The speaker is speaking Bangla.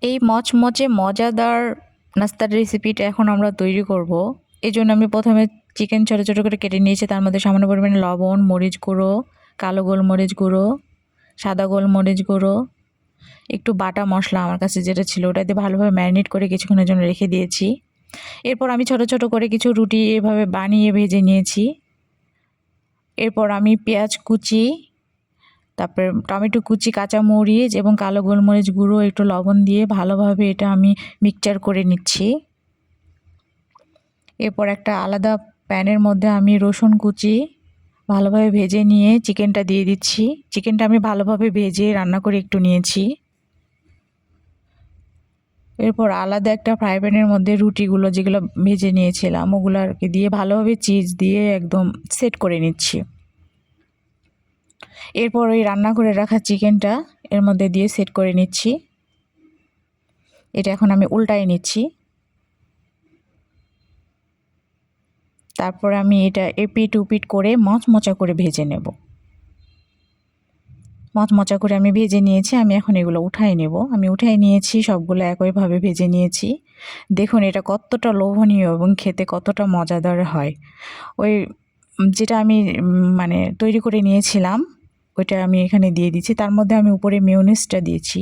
এই মচমচে মজাদার নাস্তার রেসিপিটা এখন আমরা তৈরি করব। এজন্য আমি প্রথমে চিকেন ছোট ছোট করে কেটে নিয়েছি। তার মধ্যে সামান্য পরিমাণে লবণ, মরিচ গুঁড়ো, কালো গোলমরিচ গুঁড়ো, সাদা গোলমরিচ গুঁড়ো, একটু বাটা মশলা আমার কাছে যেটা ছিল ওটা দিয়ে ভালোভাবে ম্যারিনেট করে কিছুক্ষণের জন্য রেখে দিয়েছি। এরপর আমি ছোট ছোট করে কিছু রুটি এভাবে বানিয়ে ভেজে নিয়েছি। এরপর আমি পেঁয়াজ কুচি, তারপরে টমেটো কুচি, কাঁচামরিচ এবং কালো গোলমরিচ গুঁড়ো একটু লবণ দিয়ে ভালোভাবে এটা আমি মিক্সচার করে নিচ্ছি। এরপর একটা আলাদা প্যানের মধ্যে আমি রসুন কুচি ভালোভাবে ভেজে নিয়ে চিকেনটা দিয়ে দিচ্ছি। চিকেনটা আমি ভালোভাবে ভেজে রান্না করে একটু নিয়েছি। এরপর আলাদা একটা ফ্রাই প্যানের মধ্যে রুটিগুলো যেগুলো ভেজে নিয়েছিলাম ওগুলোকে দিয়ে ভালোভাবে চিজ দিয়ে একদম সেট করে নিচ্ছি। এরপর ওই রান্না করে রাখা চিকেনটা এর মধ্যে দিয়ে সেট করে নিচ্ছি। এটা এখন আমি উল্টায় নিচ্ছি। তারপর আমি এটা এপিট উপিট করে মচমচা করে ভেজে নেব। মচমচা করে আমি ভেজে নিয়েছি। আমি এখন এগুলো উঠাই নেব। আমি উঠাই নিয়েছি, সবগুলো একইভাবে ভেজে নিয়েছি। দেখুন এটা কতটা লোভনীয় এবং খেতে কতটা মজাদার হয়। ওই যেটা আমি মানে তৈরি করে নিয়েছিলাম ওইটা আমি এখানে দিয়ে দিচ্ছি। তার মধ্যে আমি উপরে মেয়োনিজটা দিয়েছি।